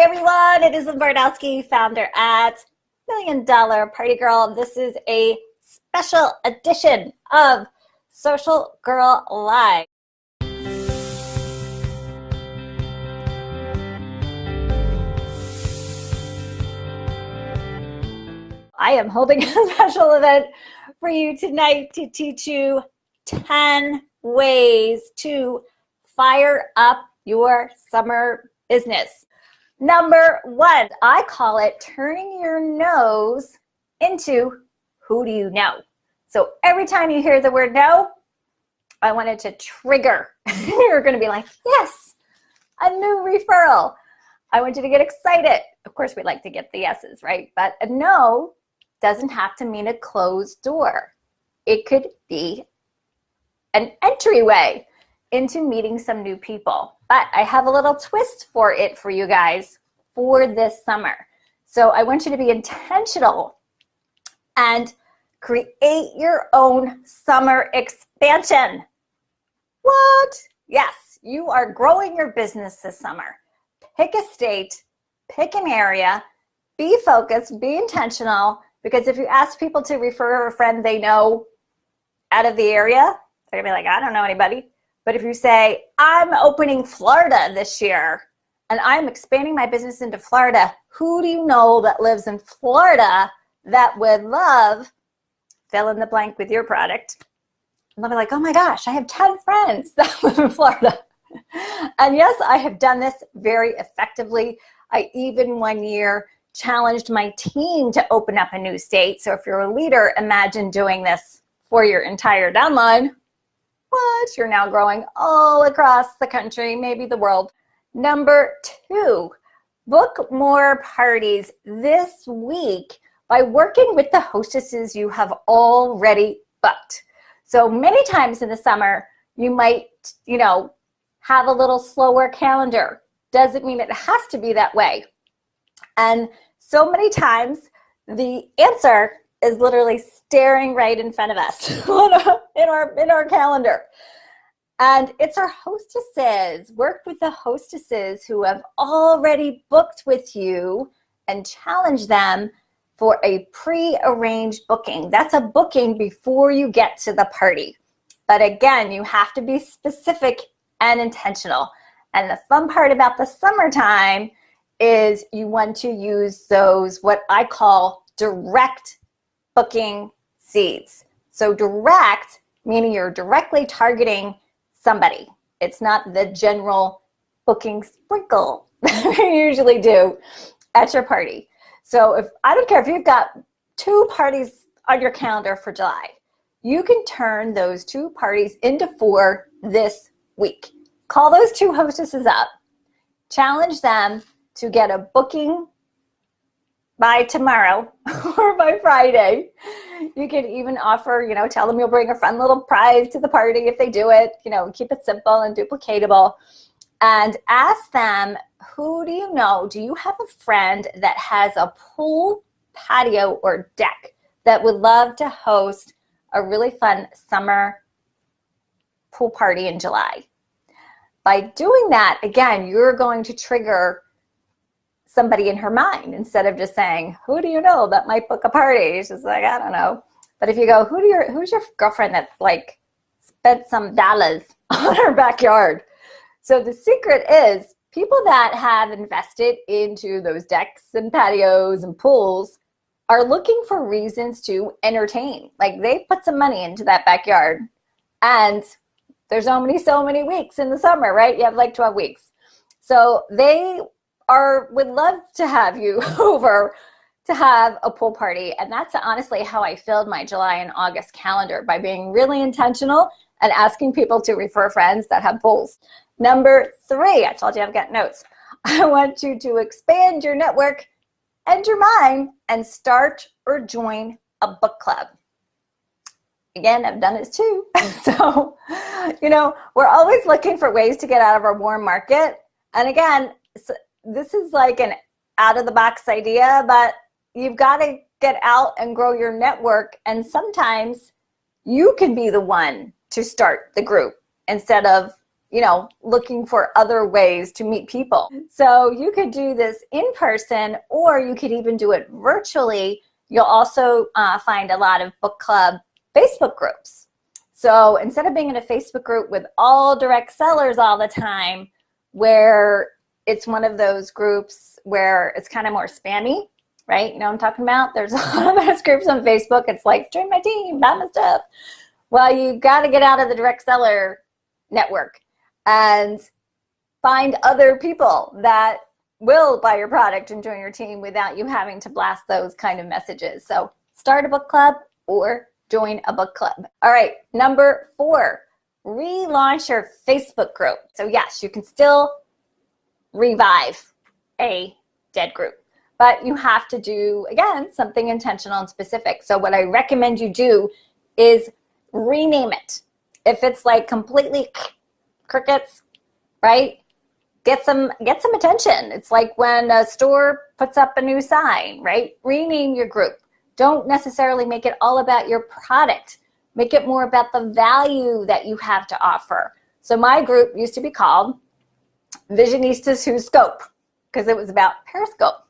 everyone, it is Bardowski, founder at $1 Million Party Girl. This is a special edition of Social Girl Live. I am holding a special event for you tonight to teach you 10 ways to fire up your summer business. Number one, I call it turning your nose into who do you know. So every time you hear the word no, I wanted to trigger. You're going to be like, yes, a new referral. I want you to get excited. Of course, we like to get the yeses, right? But a no doesn't have to mean a closed door. It could be an entryway into meeting some new people. But I have a little twist for it for you guys for this summer. So I want you to be intentional and create your own summer expansion. What? Yes, you are growing your business this summer. Pick a state, pick an area, be focused, be intentional, because if you ask people to refer a friend they know out of the area, they're gonna be like, I don't know anybody. But if you say, I'm opening Florida this year and I'm expanding my business into Florida, who do you know that lives in Florida that would love fill in the blank with your product? And they'll be like, oh my gosh, I have 10 friends that live in Florida. And yes, I have done this very effectively. I even one year challenged my team to open up a new state. So if you're a leader, imagine doing this for your entire downline. What? You're now growing all across the country, maybe the world. Number two, book more parties this week by working with the hostesses you have already booked. So many times in the summer, you might, have a little slower calendar. Doesn't mean it has to be that way. And so many times the answer is literally staring right in front of us in our calendar. And it's our hostesses. Work with the hostesses who have already booked with you and challenge them for a pre-arranged booking. That's a booking before you get to the party. But again, you have to be specific and intentional. And the fun part about the summertime is you want to use those, what I call direct booking seeds. So direct, meaning you're directly targeting somebody. It's not the general booking sprinkle that you usually do at your party. So I don't care if you've got 2 parties on your calendar for July, you can turn those 2 parties into 4 this week. Call those 2 hostesses up, challenge them to get a booking by tomorrow or by Friday. You can even offer, tell them you'll bring a fun little prize to the party if they do it, keep it simple and duplicatable. And ask them, who do you know? Do you have a friend that has a pool, patio, or deck that would love to host a really fun summer pool party in July? By doing that, again, you're going to trigger somebody in her mind instead of just saying, who do you know that might book a party? She's like, I don't know. But if you go, who's your girlfriend that spent some dollars on her backyard? So the secret is people that have invested into those decks and patios and pools are looking for reasons to entertain. Like they put some money into that backyard, and there's so many weeks in the summer, right? You have 12 weeks. So they would love to have you over to have a pool party. And that's honestly how I filled my July and August calendar, by being really intentional and asking people to refer friends that have pools. Number 3, I told you I've got notes. I want you to expand your network and your mind and start or join a book club. Again, I've done it too. So, we're always looking for ways to get out of our warm market. And again, this is like an out of the box idea, but you've got to get out and grow your network. And sometimes you can be the one to start the group instead of looking for other ways to meet people. So you could do this in person, or you could even do it virtually. You'll also find a lot of book club Facebook groups. So instead of being in a Facebook group with all direct sellers all the time, where it's one of those groups where it's kind of more spammy, right? You know what I'm talking about? There's a lot of those groups on Facebook. It's like, join my team, buy my stuff. Well, you got to get out of the direct seller network and find other people that will buy your product and join your team without you having to blast those kind of messages. So start a book club or join a book club. All right, number 4, relaunch your Facebook group. So yes, you can still revive a dead group, but you have to do, again, something intentional and specific. So what I recommend you do is rename it. If it's like completely crickets, right? Get some attention. It's like when a store puts up a new sign, right? Rename your group. Don't necessarily make it all about your product. Make it more about the value that you have to offer. So my group used to be called Visionistas Who Scope, because it was about Periscope.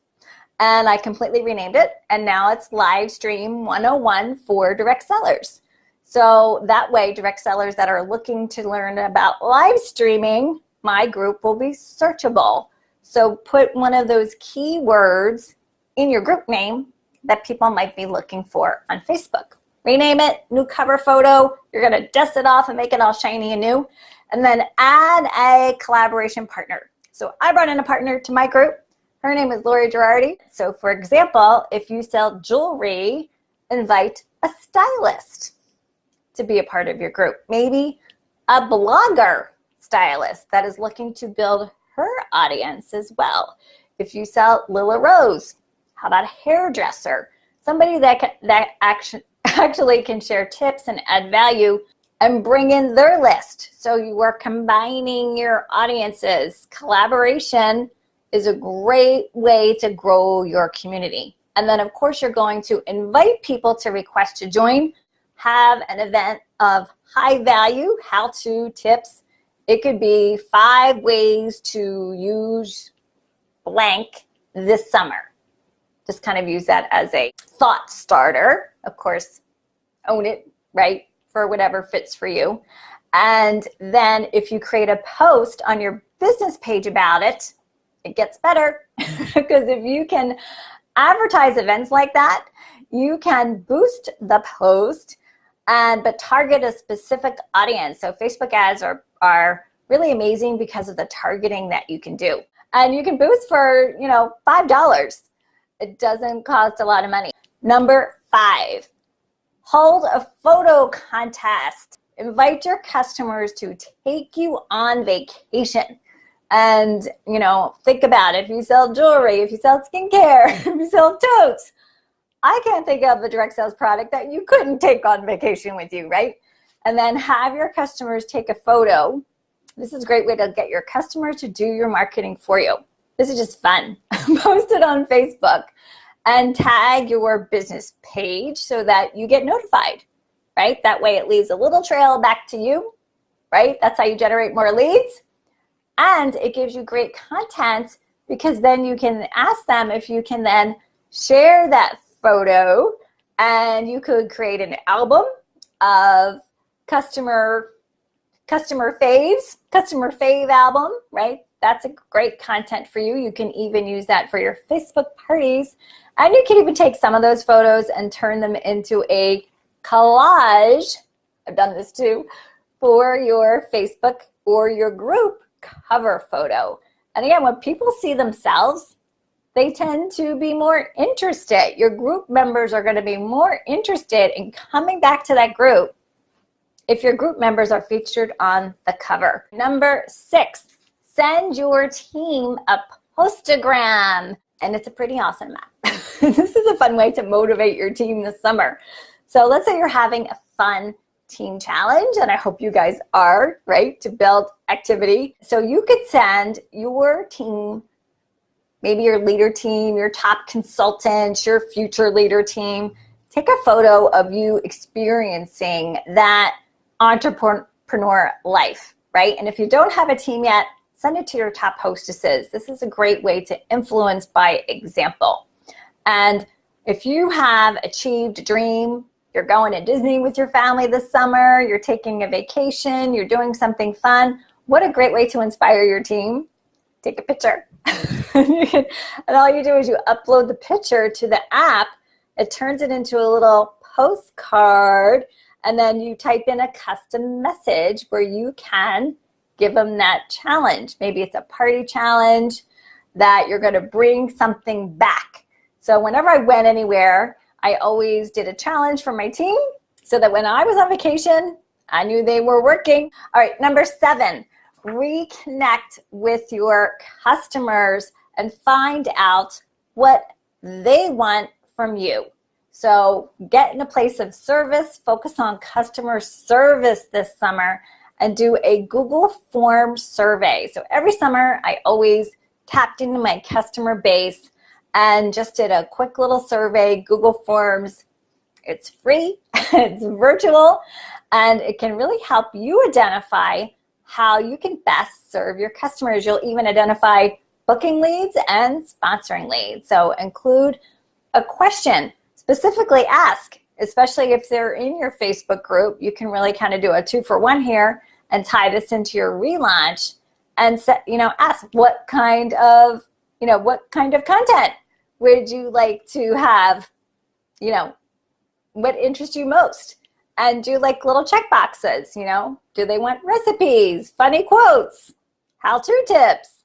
And I completely renamed it, and now it's Live Stream 101 for direct sellers. So that way, direct sellers that are looking to learn about live streaming, my group will be searchable. So put one of those keywords in your group name that people might be looking for on Facebook. Rename it, new cover photo. You're going to dust it off and make it all shiny and new. And then add a collaboration partner. So I brought in a partner to my group. Her name is Lori Girardi. So for example, if you sell jewelry, invite a stylist to be a part of your group. Maybe a blogger stylist that is looking to build her audience as well. If you sell Lila Rose, how about a hairdresser? Somebody that actually can share tips and add value and bring in their list. So you are combining your audiences. Collaboration is a great way to grow your community. And then of course you're going to invite people to request to join. Have an event of high value, how-to tips. It could be 5 ways to use blank this summer. Just kind of use that as a thought starter. Of course, own it, right, for whatever fits for you. And then if you create a post on your business page about it, it gets better. Because if you can advertise events like that, you can boost the post but target a specific audience. So Facebook ads are really amazing because of the targeting that you can do. And you can boost for, $5. It doesn't cost a lot of money. Number 5, hold a photo contest. Invite your customers to take you on vacation. And, think about it. If you sell jewelry, if you sell skincare, if you sell totes, I can't think of a direct sales product that you couldn't take on vacation with you, right? And then have your customers take a photo. This is a great way to get your customers to do your marketing for you. This is just fun. Post it on Facebook and tag your business page so that you get notified, right? That way it leaves a little trail back to you, right? That's how you generate more leads. And it gives you great content because then you can ask them if you can then share that photo, and you could create an album of customer fave album, right? That's a great content for you. You can even use that for your Facebook parties, and you can even take some of those photos and turn them into a collage. I've done this too, for your Facebook or your group cover photo. And again, when people see themselves, they tend to be more interested. Your group members are going to be more interested in coming back to that group if your group members are featured on the cover. Number 6, send your team a Pastagram. And it's a pretty awesome app. This is a fun way to motivate your team this summer. So let's say you're having a fun team challenge, and I hope you guys are, right, to build activity. So you could send your team, maybe your leader team, your top consultants, your future leader team, take a photo of you experiencing that entrepreneur life. right? And if you don't have a team yet, send it to your top hostesses. This is a great way to influence by example. And if you have achieved a dream, you're going to Disney with your family this summer, you're taking a vacation, you're doing something fun, what a great way to inspire your team. Take a picture. And all you do is you upload the picture to the app. It turns it into a little postcard, and then you type in a custom message where you can give them that challenge. Maybe it's a party challenge that you're going to bring something back. So whenever I went anywhere, I always did a challenge for my team so that when I was on vacation, I knew they were working. All right, number 7, reconnect with your customers and find out what they want from you. So get in a place of service, focus on customer service this summer, and do a Google form survey. So every summer, I always tapped into my customer base and just did a quick little survey, Google Forms. It's free, it's virtual, and it can really help you identify how you can best serve your customers. You'll even identify booking leads and sponsoring leads. So include a question, specifically ask, especially if they're in your Facebook group, you can really kind of do a 2-for-1 here and tie this into your relaunch and set, ask what kind of content would you like to have, what interests you most? And do like little check boxes, do they want recipes, funny quotes, how-to tips?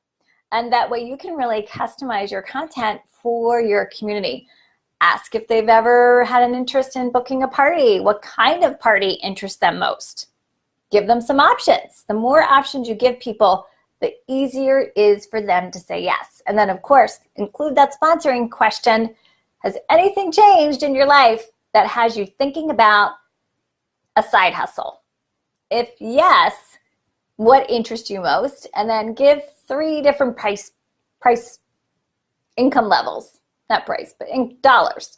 And that way you can really customize your content for your community. Ask if they've ever had an interest in booking a party. What kind of party interests them most? Give them some options. The more options you give people, the easier it is for them to say yes. And then, of course, include that sponsoring question. Has anything changed in your life that has you thinking about a side hustle? If yes, what interests you most? And then give 3 different price income levels, not price, but in dollars,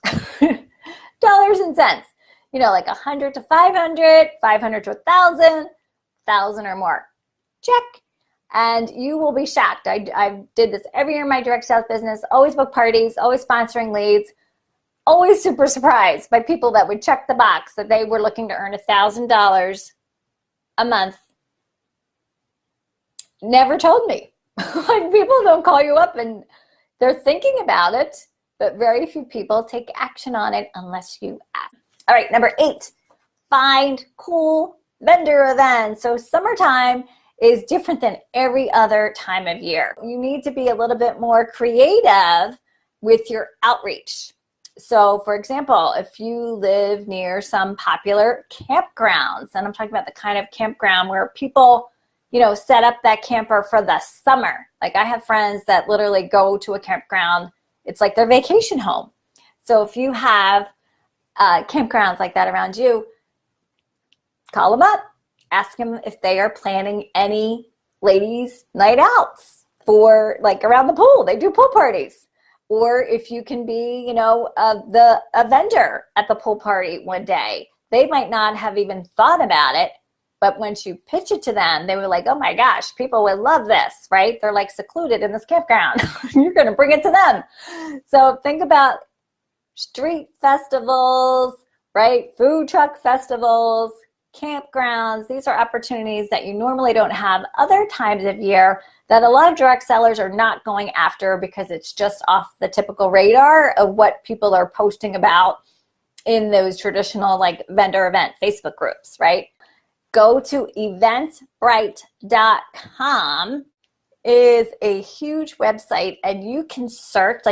dollars and cents. Like 100 to 500, 500 to 1,000, 1,000 or more. Check. And you will be shocked. I did this every year in my direct sales business, always book parties, always sponsoring leads, always super surprised by people that would check the box that they were looking to earn $1,000 a month. Never told me. Like, people don't call you up and they're thinking about it, but very few people take action on it unless you ask. All right, number 8, find cool vendor events. So summertime is different than every other time of year. You need to be a little bit more creative with your outreach. So for example, if you live near some popular campgrounds, and I'm talking about the kind of campground where people, set up that camper for the summer. Like, I have friends that literally go to a campground. It's like their vacation home. So if you have campgrounds like that around you, call them up. Ask them if they are planning any ladies' night outs for, like, around the pool. They do pool parties. Or if you can be, a vendor at the pool party one day. They might not have even thought about it, but once you pitch it to them, they were like, oh my gosh, people would love this, right? They're like secluded in this campground. You're going to bring it to them. So think about street festivals, right? Food truck festivals, campgrounds. These are opportunities that you normally don't have other times of year that a lot of direct sellers are not going after because it's just off the typical radar of what people are posting about in those traditional, like, vendor event Facebook groups, right? Go to eventbrite.com. is a huge website, and you can search,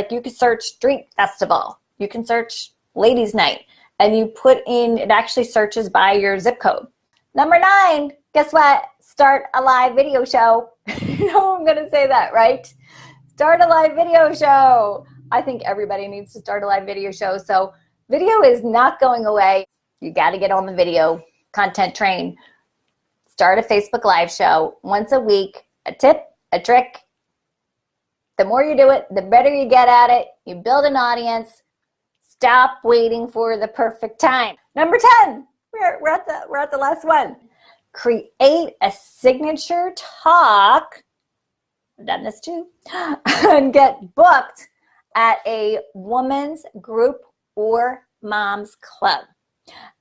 street festival, you can search ladies' night, and you put in, it actually searches by your zip code. Number 9, guess what? Start a live video show. I'm going to say that, right? Start a live video show. I think everybody needs to start a live video show. So video is not going away. You got to get on the video content train. Start a Facebook live show once a week. A tip, a trick. The more you do it, the better you get at it. You build an audience. Stop waiting for the perfect time. Number 10, we're at the last one. create a signature talk, I've done this too, and get booked at a women's group or mom's club.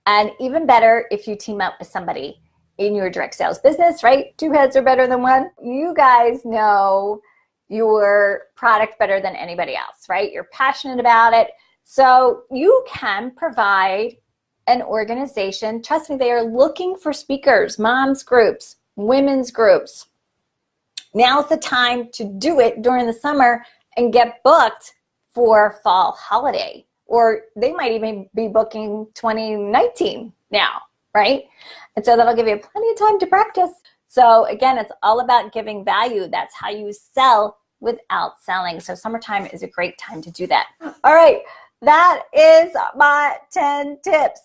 And even better if you team up with somebody in your direct sales business, right? Two heads are better than one. You guys know your product better than anybody else, right? You're passionate about it. So you can provide an organization. Trust me, they are looking for speakers, moms groups, women's groups. Now's the time to do it during the summer and get booked for fall holiday. Or they might even be booking 2019 now, right? And so that'll give you plenty of time to practice. So again, it's all about giving value. That's how you sell without selling. So summertime is a great time to do that. All right, that is my 10 tips.